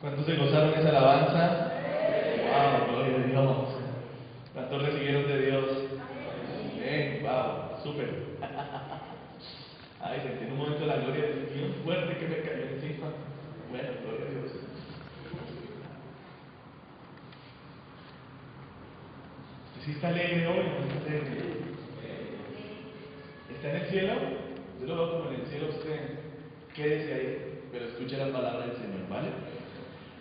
¿Cuántos se gozaron esa alabanza? ¡Wow! Gloria a Dios. ¿Cuántos recibieron de Dios? Amén. ¡Wow! ¡Súper! Ay, sentí en un momento la gloria de Dios bien fuerte que me cayó encima. Bueno, gloria a Dios. ¿Usted sí está alegre hoy? ¿No está alegre? ¿Está en el cielo? Yo lo veo como en el cielo usted. Quédese ahí, pero escuche la palabra del Señor, ¿vale?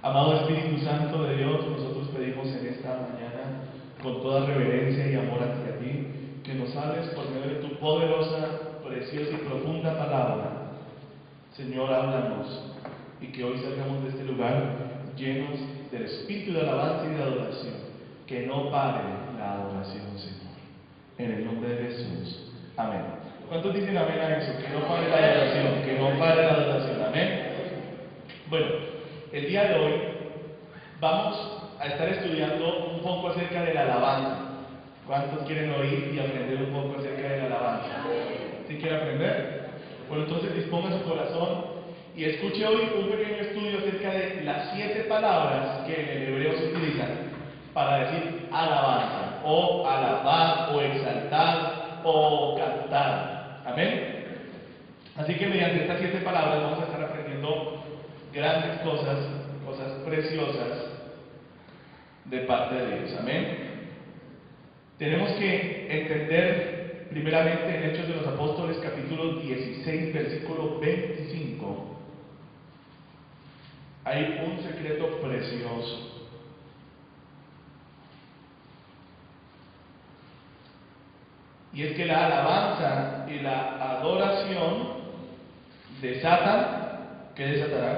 Amado Espíritu Santo de Dios, nosotros pedimos en esta mañana, con toda reverencia y amor hacia ti, que nos hables por medio de tu poderosa, preciosa y profunda palabra. Señor, háblanos, y que hoy salgamos de este lugar llenos del espíritu de alabanza y de adoración. Que no pare la adoración, Señor. En el nombre de Jesús. Amén. ¿Cuántos dicen amén a eso? Que no pare la adoración, que no pare la adoración. Amén. Bueno. El día de hoy vamos a estar estudiando un poco acerca de la alabanza. ¿Cuántos quieren oír y aprender un poco acerca de la alabanza? quiere aprender? Bueno, entonces disponga su corazón y escuche hoy un pequeño estudio acerca de las 7 palabras que en el hebreo se utilizan para decir alabanza, o alabar, o exaltar, o cantar. Amén. Así que mediante estas 7 palabras vamos a estar aprendiendo grandes cosas, cosas preciosas de parte de Dios. Amén. Tenemos que entender primeramente en Hechos de los Apóstoles capítulo 16 versículo 25 hay un secreto precioso. Y es que la alabanza y la adoración desatan, ¿qué desatarán?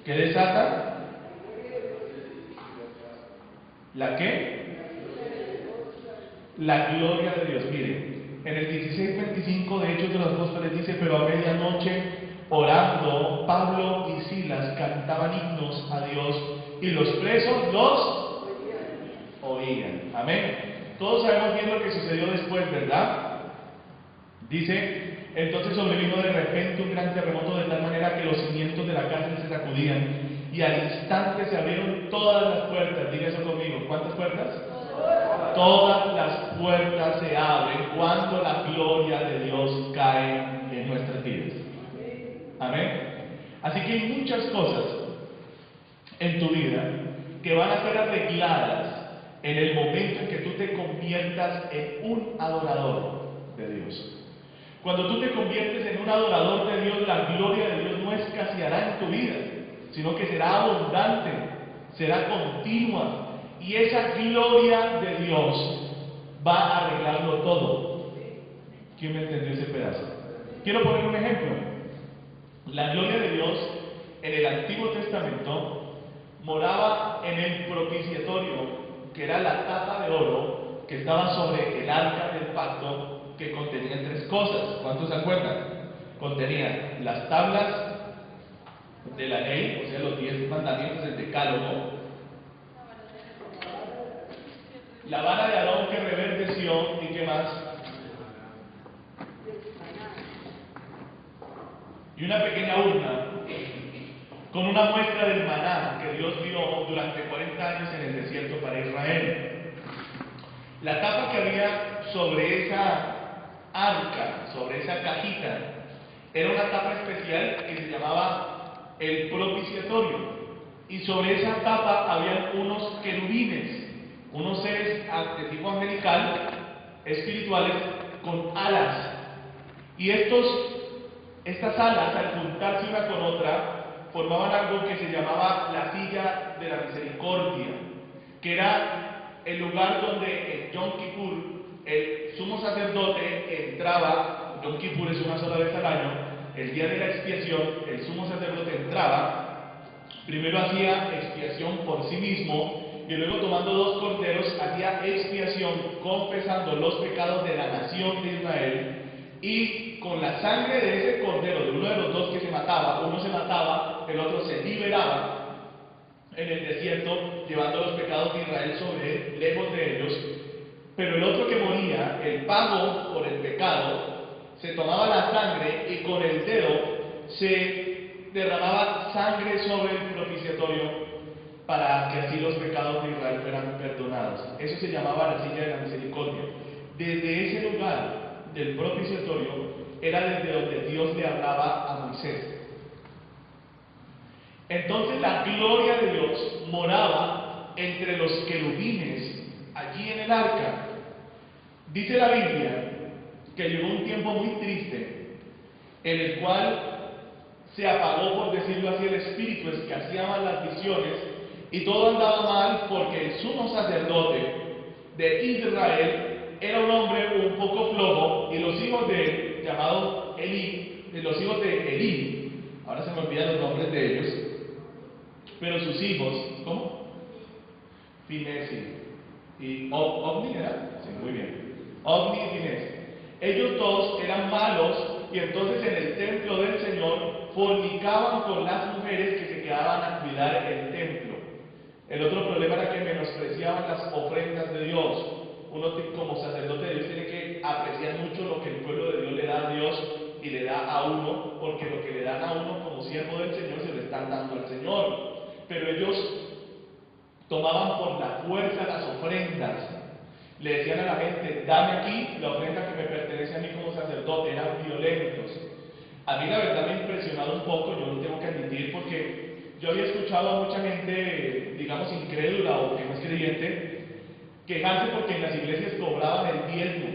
¿Qué desatan? ¿La qué? La gloria de Dios. Miren, en el 16:25 de Hechos de los Apóstoles dice: pero a medianoche, orando, Pablo y Silas cantaban himnos a Dios y los presos los oían. Amén. Todos sabemos bien lo que sucedió después, ¿verdad? Dice: entonces sobrevino de repente un gran terremoto de tal manera que los cimientos de la cárcel se sacudían y al instante se abrieron todas las puertas. Diga eso conmigo. ¿Cuántas puertas? Todas las puertas se abren cuando la gloria de Dios cae en nuestras vidas. Amén. Así que hay muchas cosas en tu vida que van a ser arregladas en el momento en que tú te conviertas en un adorador de Dios. Cuando tú te conviertes en un adorador de Dios, la gloria de Dios no escaseará en tu vida, sino que será abundante, será continua, y esa gloria de Dios va a arreglarlo todo. ¿Quién me entendió ese pedazo? Quiero poner un ejemplo. La gloria de Dios en el Antiguo Testamento moraba en el propiciatorio, que era la tapa de oro que estaba sobre el arca del pacto, que contenía 3 cosas. ¿Cuántos se acuerdan? Contenía las tablas de la ley, o sea, los 10 mandamientos del decálogo, la vara de Aarón que reverdeció, y qué más, y una pequeña urna con una muestra del maná que Dios dio durante 40 años en el desierto para Israel. La tapa que había sobre esa arca, sobre esa cajita, era una tapa especial que se llamaba el propiciatorio, y sobre esa tapa habían unos querubines, unos seres de tipo angelical, espirituales, con alas, y estas alas, al juntarse una con otra, formaban algo que se llamaba la silla de la misericordia, que era el lugar donde en Yom Kippur el sumo sacerdote entraba. Yom Kippur es una sola vez al año, el día de la expiación. El sumo sacerdote entraba, primero hacía expiación por sí mismo, y luego, tomando 2 corderos, hacía expiación confesando los pecados de la nación de Israel. Y con la sangre de ese cordero, de uno de los 2 que se mataba, uno se mataba, el otro se liberaba en el desierto, llevando los pecados de Israel sobre él, lejos de ellos. Pero el otro que moría, el pago por el pecado, se tomaba la sangre y con el dedo se derramaba sangre sobre el propiciatorio para que así los pecados de Israel fueran perdonados. Eso se llamaba la silla de la misericordia. Desde ese lugar del propiciatorio era desde donde Dios le hablaba a Moisés. Entonces la gloria de Dios moraba entre los querubines allí en el arca. Dice la Biblia que llegó un tiempo muy triste en el cual se apagó, por decirlo así, el espíritu, escaseaban las visiones y todo andaba mal, porque el sumo sacerdote de Israel era un hombre un poco flojo, y los hijos de él, llamados los hijos de Elí, ahora se me olvidan los nombres de ellos, pero sus hijos, ¿cómo? Finés y Ovni, ¿era? Sí, muy bien. Ovni y Finés. Ellos 2 eran malos, y entonces en el templo del Señor fornicaban con las mujeres que se quedaban a cuidar el templo. El otro problema era que menospreciaban las ofrendas de Dios. como sacerdote de Dios tiene que apreciar mucho lo que el pueblo de Dios le da a Dios y le da a uno, porque lo que le dan a uno como siervo del Señor se lo están dando al Señor. Pero ellos tomaban por la fuerza las ofrendas. Le decían a la gente, dame aquí la ofrenda que me pertenece a mí como sacerdote. Eran violentos. A mí la verdad me ha impresionado un poco, yo lo tengo que admitir, porque yo había escuchado a mucha gente, digamos, incrédula o que no es creyente, quejarse porque en las iglesias cobraban el diezmo.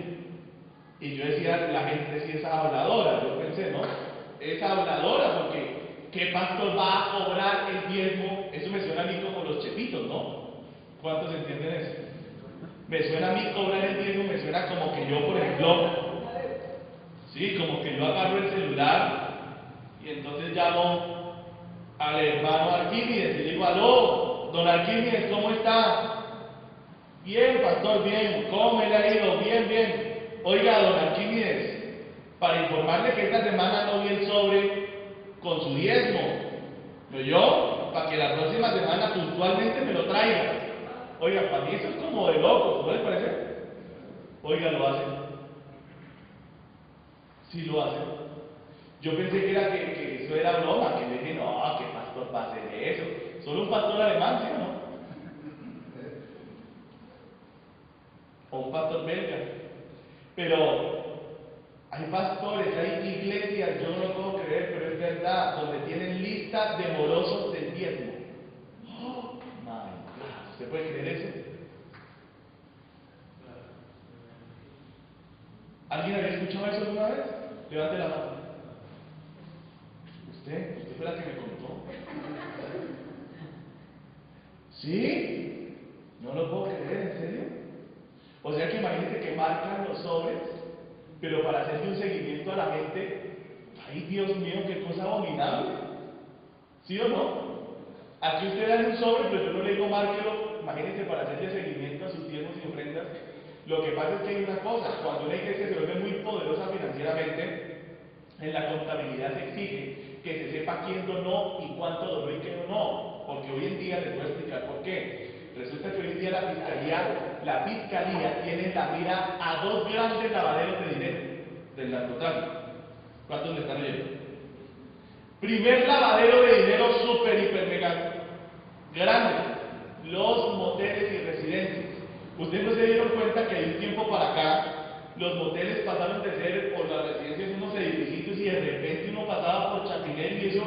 Y yo decía, la gente sí es habladora. Yo pensé, no, es habladora porque ¿qué pastor va a cobrar el diezmo? Eso me suena a mí como los chepitos, ¿no? ¿Cuántos entienden eso? Me suena a mí cobrar el diezmo, me suena como que yo, por ejemplo, sí, como que yo agarro el celular y entonces llamo al hermano Arquímedes y le digo, aló, don Arquímedes, ¿cómo está? Bien, pastor, bien. ¿Cómo me le ha ido? Bien, bien. Oiga, don Arquímedes, para informarle que esta semana no vi el sobre con su diezmo. ¿Lo oyó? Para que la próxima semana puntualmente me lo traiga. Oiga, para mí eso es como de locos, ¿no les parece? Oiga, lo hacen. Sí lo hacen. Yo pensé que era que eso era broma, que le dije, no, ¿qué pastor va a hacer eso? Solo un pastor alemán, ¿sí o no? O un pastor belga. Pero hay pastores, hay iglesias, yo no lo puedo creer, pero es verdad, donde tienen lista de morosos del diezmo. Oh my God, ¿usted puede creer eso? ¿Alguien había escuchado eso alguna vez? Levante la mano. ¿Usted fue la que me contó? ¿Sí? No lo puedo creer, ¿en serio? O sea que imagínense que marcan los sobres, pero para hacerle un seguimiento a la gente, ay Dios mío, qué cosa abominable. ¿Sí o no? Aquí usted da un sobre, pero yo no le digo márquelo, imagínense para hacerle seguimiento a sus diezmos y ofrendas. Lo que pasa es que hay una cosa, cuando una iglesia se vuelve muy poderosa financieramente, en la contabilidad se exige que se sepa quién donó y cuánto donó y qué donó, porque hoy en día les voy a explicar por qué. Resulta que hoy en día la fiscalía tiene en la mira a dos grandes lavaderos de dinero del narcotráfico. ¿Cuántos me están oyendo? Primer lavadero de dinero súper, hiper, mega grande, los moteles y residencias. Ustedes no se dieron cuenta que de un tiempo para acá los moteles pasaron de ser, o las residencias, unos edificios y de repente uno pasaba por Chapinero y eso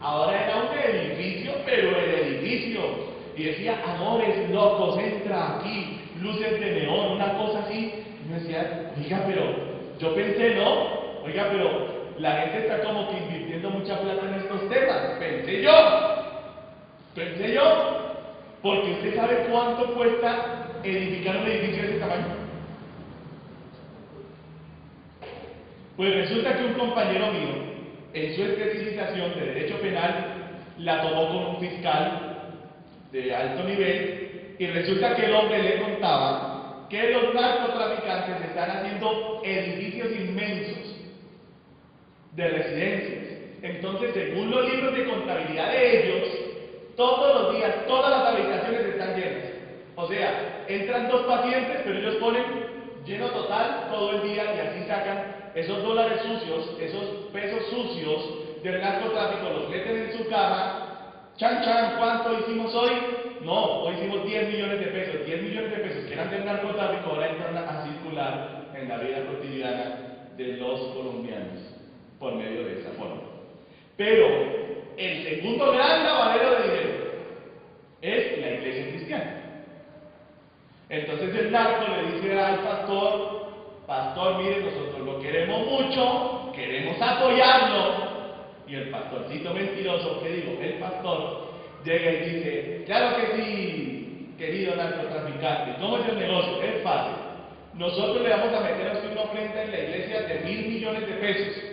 ahora era un edificio, pero el edificio. Y decía, amores locos, entra aquí, luces de neón, una cosa así. Y me decía, oiga, pero yo pensé, no, oiga, pero la gente está como que invirtiendo mucha plata en estos temas. Pensé yo, porque usted sabe cuánto cuesta edificar un edificio de ese tamaño. Pues resulta que un compañero mío, en su especialización de Derecho Penal, la tomó con un fiscal de alto nivel, y resulta que el hombre le contaba que los narcotraficantes están haciendo edificios inmensos de residencias. Entonces, según los libros de contabilidad de ellos, todos los días, todas las habitaciones están llenas. O sea, entran dos pacientes, pero ellos ponen lleno total todo el día y así sacan esos dólares sucios, esos pesos sucios del narcotráfico, los meten en su cama. Chan, chan, ¿cuánto hicimos hoy? No, hoy hicimos 10 millones de pesos. 10 millones de pesos que eran del narcotráfico ahora entran a circular en la vida cotidiana de los colombianos por medio de esa forma. Pero el segundo gran lavadero de dinero es la iglesia cristiana. Entonces el narco le dice al pastor, pastor, mire, nosotros lo queremos mucho, queremos apoyarlo. Y el pastorcito mentiroso, ¿qué digo? El pastor llega y dice, claro que sí, querido narcotraficante, ¿cómo es el negocio? Es fácil. Nosotros le vamos a meter a usted una ofrenda en la iglesia de 1.000 millones de pesos.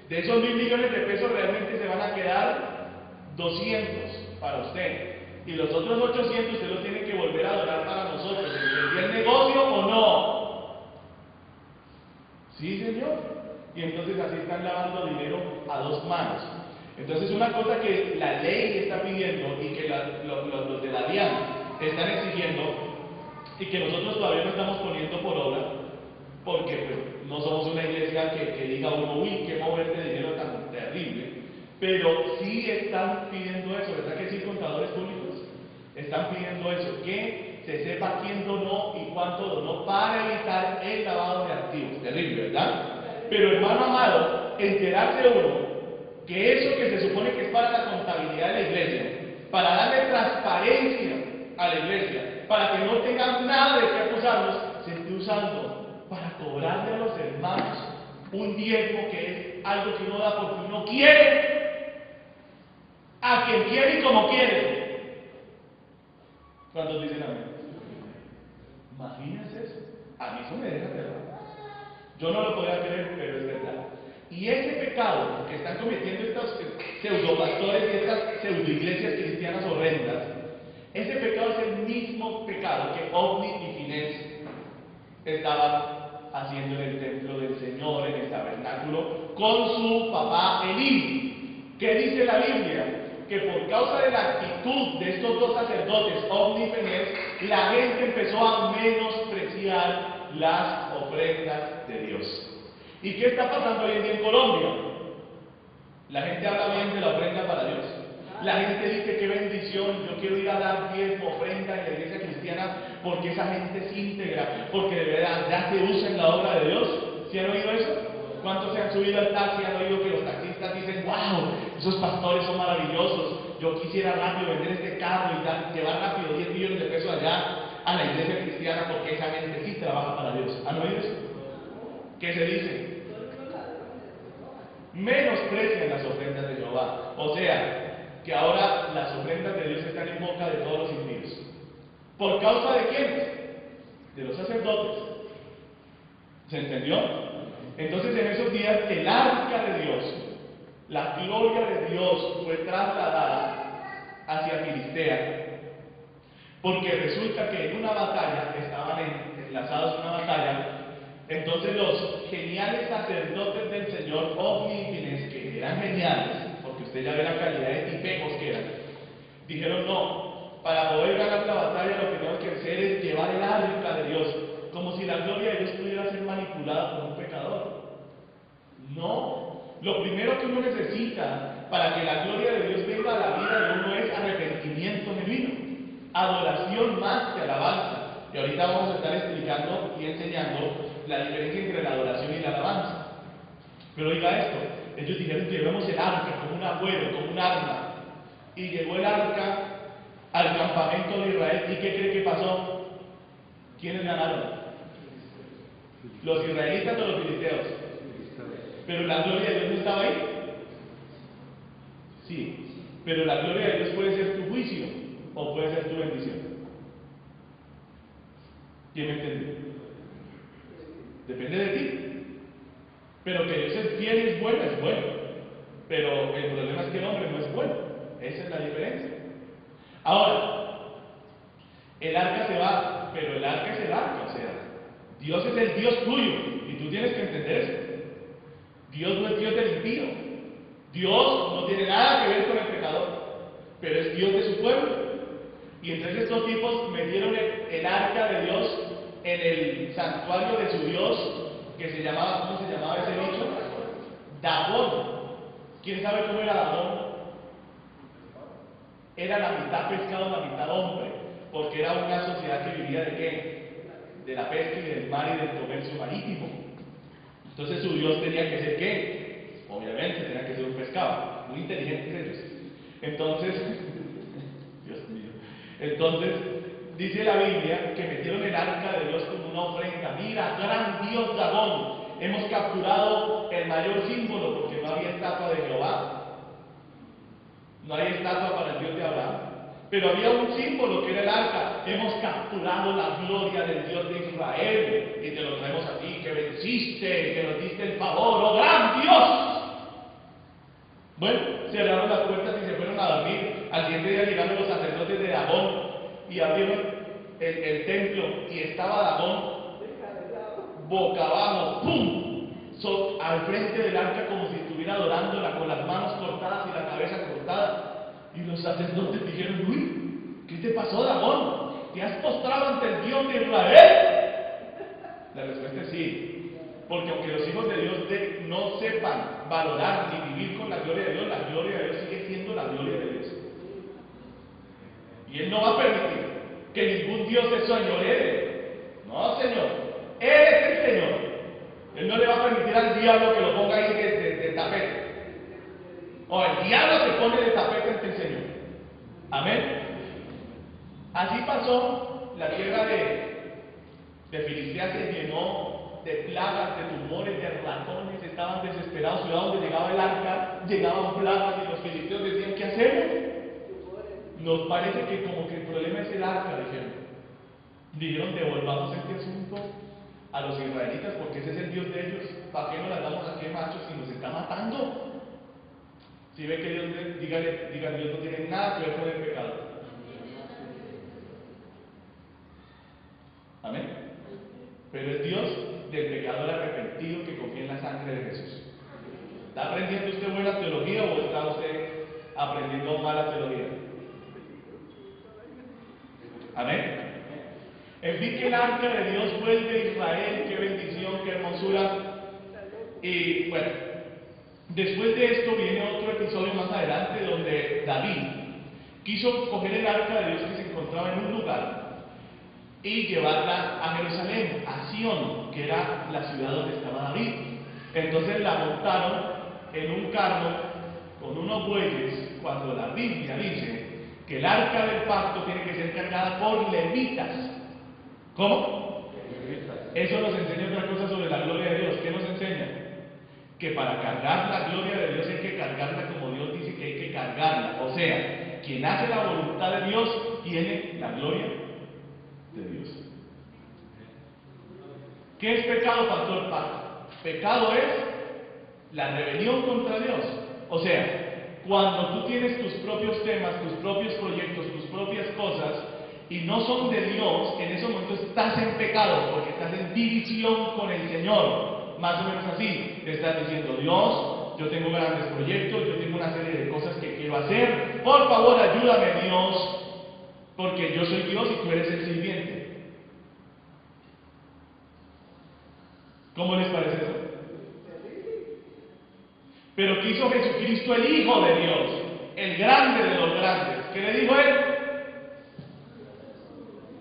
De esos 1.000 millones de pesos realmente se van a quedar 200 para usted. Y los otros 800 usted los tiene que volver a donar para nosotros. ¿Entendía el negocio o no? Sí, señor. Y entonces así están lavando dinero a dos manos. Entonces una cosa que la ley está pidiendo y que los de la DIAN están exigiendo y que nosotros todavía no estamos poniendo por obra, porque pues, no somos una iglesia que diga uno, uy, qué mover de dinero tan terrible, pero sí están pidiendo eso, ¿verdad que sí, contadores públicos? Están pidiendo eso, que se sepa quién donó y cuánto donó para evitar el lavado de activos. Terrible, ¿verdad? Pero hermano amado, enterarse uno que eso que se supone que es para la contabilidad de la iglesia, para darle transparencia a la iglesia, para que no tengan nada de qué acusarnos, se esté usando para cobrarle a los hermanos un diezmo que es algo que uno da porque uno quiere, a quien quiere y como quiere. ¿Cuántos dicen amén? Imagínense eso. A mí eso me deja aterrado. Yo no lo podía creer, pero es verdad. Y ese pecado que están cometiendo estos pseudopastores y estas pseudoiglesias cristianas horrendas, ese pecado es el mismo pecado que Ofni y Finés estaban haciendo en el templo del Señor, en el tabernáculo, con su papá Elí. ¿Qué dice la Biblia? Que por causa de la actitud de estos dos sacerdotes, Ofni y Finés, la gente empezó a menospreciar las ofrendas de Dios. ¿Y qué está pasando hoy en día en Colombia? La gente habla bien de la ofrenda para Dios. La gente dice qué bendición, yo quiero ir a dar diezmo, ofrenda en la iglesia cristiana porque esa gente es íntegra, porque de verdad ya se usa en la obra de Dios. ¿Sí han oído eso? ¿Cuántos se han subido al taxi y han oído que los taxistas dicen, wow, esos pastores son maravillosos, yo quisiera rápido vender este carro y dar, llevar rápido 10 millones de pesos allá a la iglesia cristiana porque esa gente sí trabaja para Dios? ¿Han oído eso? ¿Qué se dice? Menosprecian las ofrendas de Jehová. O sea, que ahora las ofrendas de Dios están en boca de todos los impíos. ¿Por causa de quiénes? De los sacerdotes. ¿Se entendió? Entonces en esos días el arca de Dios, la gloria de Dios fue trasladada hacia Filistea, porque resulta que en una batalla, estaban enlazados en una batalla. Entonces los geniales sacerdotes del Señor, Ofni y Finés, que eran geniales, porque usted ya ve la calidad de tipejos que eran, dijeron no, para poder ganar la batalla lo que tenemos que hacer es llevar el arca de Dios, como si la gloria de Dios pudiera ser manipulada por un pecador. No, lo primero que uno necesita para que la gloria de Dios venga a la vida de uno es arrepentimiento genuino, adoración más que alabanza. Y ahorita vamos a estar explicando y enseñando la diferencia entre la adoración y la alabanza. Pero oiga esto, ellos dijeron que llevemos el arca como un abuelo, como un arma. Y llegó el arca al campamento de Israel. ¿Y qué cree que pasó? ¿Quiénes ganaron? ¿Los israelitas o los filisteos? Pero la gloria de Dios no estaba ahí. Sí, pero la gloria de Dios puede ser tu juicio o puede ser tu bendición. ¿Quién me entiende? Depende de ti. Pero que Dios es fiel y es bueno, es bueno. Pero el problema es que el hombre no es bueno. Esa es la diferencia. Ahora, el arca se va, pero el arca es el arca. O sea, Dios es el Dios tuyo. Y tú tienes que entender eso. Dios no es Dios del impío. Dios no tiene nada que ver con el pecador. Pero es Dios de su pueblo. Y entonces estos tipos metieron el arca de Dios en el santuario de su Dios, que se llamaba, ¿cómo se llamaba ese bicho? Dagón. ¿Quién sabe cómo era Dagón? Era la mitad pescado, la mitad hombre, porque era una sociedad que vivía ¿de qué? De la pesca y del mar y del comercio marítimo. Entonces su Dios tenía que ser ¿qué? Obviamente tenía que ser un pescado, muy inteligentes ellos. Entonces, Dios mío, entonces dice la Biblia que metieron el arca de Dios como una ofrenda. Mira, gran Dios Dagón, hemos capturado el mayor símbolo, porque no había estatua de Jehová, no había estatua para el Dios de Abraham, pero había un símbolo que era el arca. Hemos capturado la gloria del Dios de Israel y te lo traemos a ti, que venciste, que nos diste el favor, oh gran Dios. Bueno, cerraron las puertas y se fueron a dormir. Al siguiente día llegaron los sacerdotes de Dagón y abrieron el templo y estaba Dagón boca abajo, ¡pum!, al frente del arca, como si estuviera adorándola, con las manos cortadas y la cabeza cortada. Y los sacerdotes dijeron, uy, ¿qué te pasó, Dagón? ¿te has postrado ante el Dios de Israel? La respuesta es sí, porque aunque los hijos de Dios no sepan valorar ni vivir con la gloria de Dios, la gloria de Dios sigue siendo la gloria de Dios. Y Él no va a permitir que ningún Dios se señoree. No, Señor, Él es el Señor. Él no le va a permitir al diablo que lo ponga ahí de tapete. O el diablo se pone de tapete ante el Señor. Amén. Así pasó. La tierra de Filistea se llenó de plagas, de tumores, de ratones. Estaban desesperados. Ciudad donde llegaba el arca, llegaban plagas y los filisteos decían: ¿qué hacemos? Nos parece que como que el problema es el arca, dijeron, devolvamos este asunto a los israelitas, porque ese es el Dios de ellos. ¿Para qué nos las damos aquí, machos, si nos está matando? Si ve que Dios, dígale, Dios no tiene nada que ver con el pecado. Amén. Pero es Dios del pecador arrepentido que confía en la sangre de Jesús. ¿Está aprendiendo usted buena teología o está usted aprendiendo mala teología? Amén. En fin, que el arca de Dios vuelve a Israel. Qué bendición, qué hermosura. Y bueno, después de esto viene otro episodio más adelante donde David quiso coger el arca de Dios que se encontraba en un lugar y llevarla a Jerusalén, a Sión, que era la ciudad donde estaba David. Entonces la montaron en un carro con unos bueyes, cuando la Biblia dice que el arca del pacto tiene que ser cargada por levitas. ¿Cómo? Eso nos enseña otra cosa sobre la gloria de Dios. ¿Qué nos enseña? Que para cargar la gloria de Dios hay que cargarla como Dios dice que hay que cargarla. O sea, quien hace la voluntad de Dios tiene la gloria de Dios. ¿Qué es pecado, pastor Paco? Pecado es la rebelión contra Dios. O sea, cuando tú tienes tus propios temas, tus propios proyectos, tus propias cosas, y no son de Dios, en ese momento estás en pecado, porque estás en división con el Señor. Más o menos así, te estás diciendo: Dios, yo tengo grandes proyectos, yo tengo una serie de cosas que quiero hacer, por favor ayúdame, Dios, porque yo soy Dios y tú eres el sirviente. ¿Cómo les parece eso? Pero ¿qué hizo Jesucristo, el Hijo de Dios, el grande de los grandes? ¿Qué le dijo Él?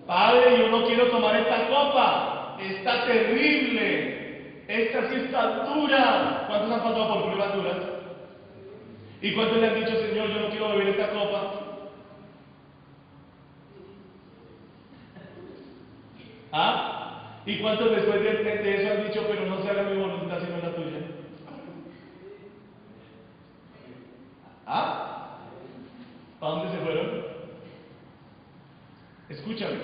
Padre, yo no quiero tomar esta copa, está terrible, esta sí está dura. ¿Cuántos han pasado por pruebas duras? ¿Y cuántos le han dicho: Señor, yo no quiero beber esta copa? ¿Ah? ¿Y cuántos después de eso han dicho: pero no se haga mi voluntad sino la tuya? ¿Ah? ¿Para dónde se fueron? Escúchame,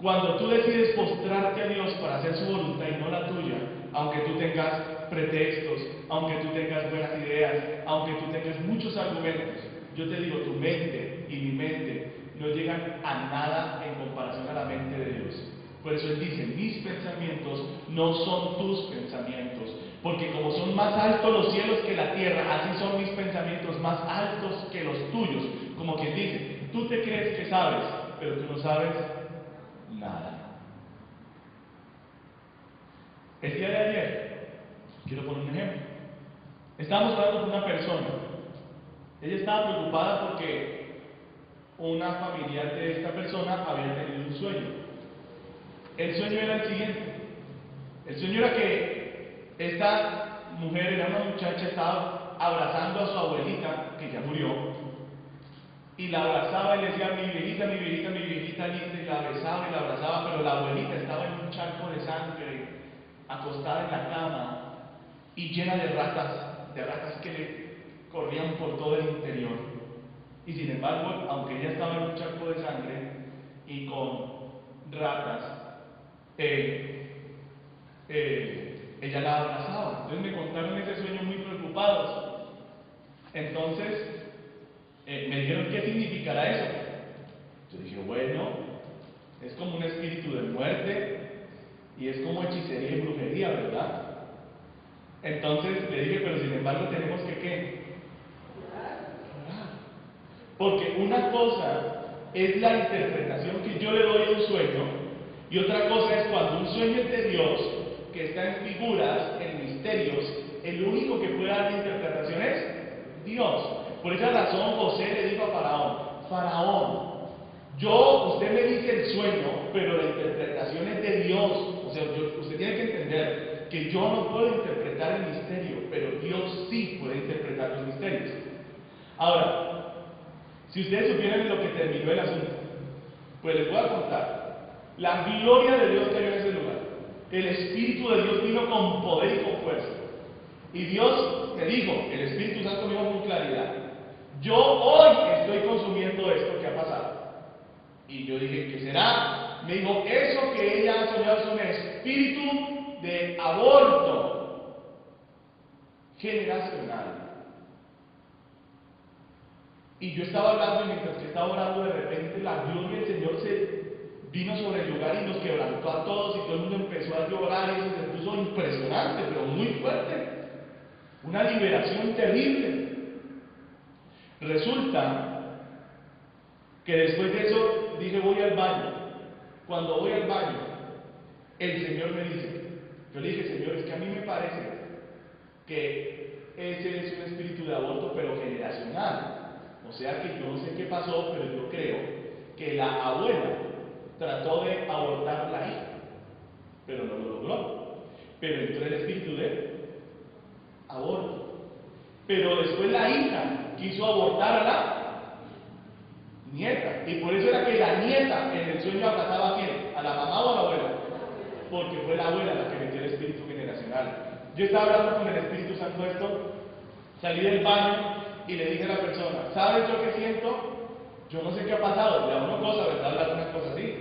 cuando tú decides postrarte a Dios para hacer su voluntad y no la tuya, aunque tú tengas pretextos, aunque tú tengas buenas ideas, aunque tú tengas muchos argumentos, yo te digo, tu mente y mi mente no llegan a nada en comparación a la mente de Dios. Por eso Él dice: mis pensamientos no son tus pensamientos, porque como son más altos los cielos que la tierra, así son mis pensamientos más altos que los tuyos. Como quien dice, tú te crees que sabes, pero tú no sabes nada. El día de ayer, quiero poner un ejemplo. Estábamos hablando con una persona. Ella estaba preocupada porque una familiar de esta persona había tenido un sueño. El sueño era el siguiente. El sueño era que esta mujer, era una muchacha, estaba abrazando a su abuelita, que ya murió, y la abrazaba y le decía: mi viejita, mi viejita, mi viejita linda, y la besaba y la abrazaba, pero la abuelita estaba en un charco de sangre, acostada en la cama y llena de ratas que le corrían por todo el interior. Y sin embargo, aunque ella estaba en un charco de sangre y con ratas, ella la abrazaba. Entonces me contaron ese sueño muy preocupados. Entonces me dijeron: ¿qué significará eso? Yo dije: bueno, es como un espíritu de muerte y es como hechicería y brujería, ¿verdad? Entonces le dije: pero sin embargo tenemos que ¿qué? Orar. Porque una cosa es la interpretación que yo le doy a un sueño, y otra cosa es cuando un sueño es de Dios, que está en figuras, en misterios, el único que puede dar la interpretación es Dios. Por esa razón José le dijo a Faraón: Faraón, usted me dice el sueño, pero la interpretación es de Dios. O sea, usted tiene que entender que yo no puedo interpretar el misterio, pero Dios sí puede interpretar los misterios. Ahora, si ustedes supieran en lo que terminó el asunto, pues les voy a contar. La gloria de Dios cayó en ese lugar. El Espíritu de Dios vino con poder y con fuerza. Y Dios me dijo, el Espíritu Santo me dijo con claridad: yo hoy estoy consumiendo esto que ha pasado. Y yo dije: ¿qué será? Me dijo: eso que ella ha soñado es un espíritu de aborto generacional. Y yo estaba hablando, y mientras que estaba orando, de repente la gloria del Señor se vino sobre el lugar y nos quebrantó a todos, y todo el mundo empezó a llorar, y eso se puso impresionante, pero muy fuerte. Una liberación terrible. Resulta que después de eso dije: voy al baño. Cuando voy al baño, el Señor me dice, yo le dije: Señor, es que a mí me parece que ese es un espíritu de aborto, pero generacional. O sea que yo no sé qué pasó, pero yo creo que la abuela trató de abortar la hija, pero no lo logró. Pero entró el espíritu de aborto. Pero después la hija quiso abortar a la nieta, y por eso era que la nieta en el sueño abrazaba a quién, a la mamá o a la abuela, porque fue la abuela la que metió el espíritu generacional. Yo estaba hablando con el Espíritu Santo esto, salí del baño y le dije a la persona: ¿sabes yo qué siento? Yo no sé qué ha pasado. Le da una cosa, ¿verdad? Hablar una cosa así,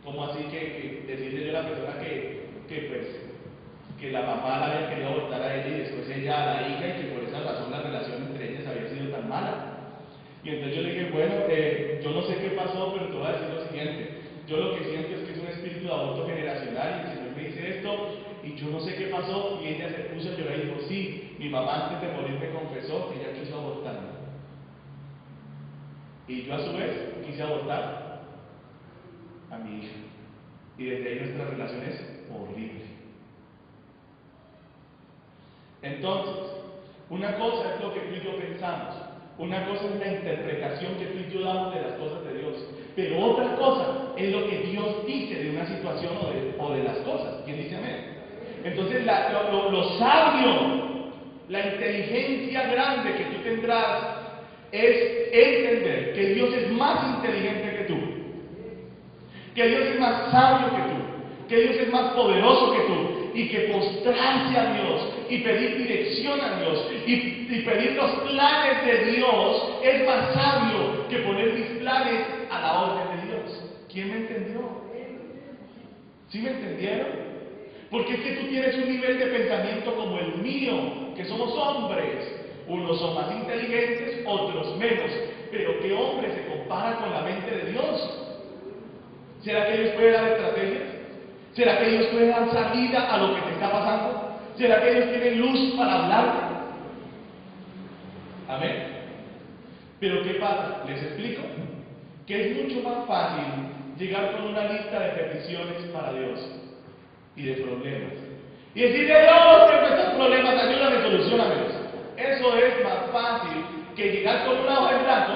como así que decirle yo a la persona que la mamá la había querido abortar a ella, y después ella a la hija, y que por esa razón la relación entre ellas había sido tan mala. Y entonces yo le dije: bueno, yo no sé qué pasó, pero te voy a decir lo siguiente: yo lo que siento es que es un espíritu de aborto generacional, y el Señor me dice esto, y yo no sé qué pasó. Y ella se puso a llorar y dijo: sí, mi mamá antes de morir me confesó que ella quiso abortarme, y yo a su vez quise abortar a mi hija, y desde ahí nuestra relación es horrible. Entonces, una cosa es lo que tú y yo pensamos, una cosa es la interpretación que tú y yo damos de las cosas de Dios, pero otra cosa es lo que Dios dice de una situación o de las cosas. ¿Quién dice amén? Entonces, lo sabio, la inteligencia grande que tú tendrás es entender que Dios es más inteligente que tú, que Dios es más sabio que tú, que Dios es más poderoso que tú, y que postrarse a Dios y pedir dirección a Dios y pedir los planes de Dios es más sabio que poner mis planes a la orden de Dios. ¿Quién me entendió? ¿Sí me entendieron? Porque es que tú tienes un nivel de pensamiento como el mío, que somos hombres. Unos son más inteligentes, otros menos. Pero ¿qué hombre se compara con la mente de Dios? ¿Será que Dios puede dar estrategias? ¿Será que Dios puede dar salida a lo que te está pasando? ¿Será que Dios tiene luz para hablarte? Amén. Pero ¿qué pasa? Les explico que es mucho más fácil llegar con una lista de peticiones para Dios y de problemas y decirle: Dios, tengo estos problemas, ayúdame, solucionamelos. Eso es más fácil que llegar con una hoja en blanco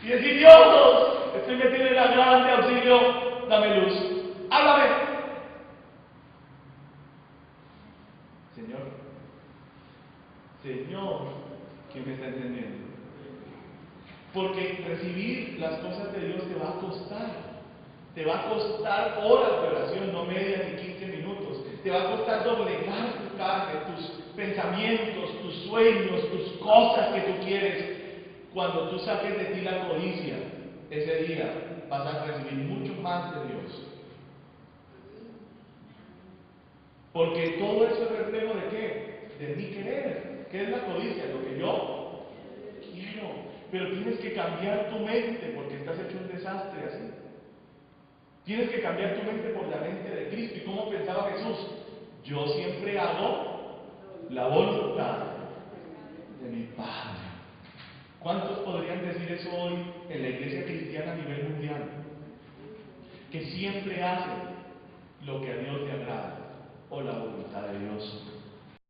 y decir: Dios, estoy metido en la grande, auxilio, dame luz, háblame. Señor, ¿quién me está entendiendo? Porque recibir las cosas de Dios te va a costar. Te va a costar horas de oración, no media ni 15 minutos. Te va a costar doblegar tu carne, tus pensamientos, tus sueños, tus cosas que tú quieres. Cuando tú saques de ti la codicia, ese día vas a recibir mucho más de Dios. Porque todo eso es reflejo de qué? De mi querer. ¿Qué es la codicia? Lo que yo quiero. Pero tienes que cambiar tu mente, porque estás hecho un desastre así. Tienes que cambiar tu mente por la mente de Cristo. ¿Y cómo pensaba Jesús? Yo siempre hago la voluntad de mi Padre. ¿Cuántos podrían decir eso hoy en la iglesia cristiana a nivel mundial? Que siempre hacen lo que a Dios le agrada o la voluntad de Dios.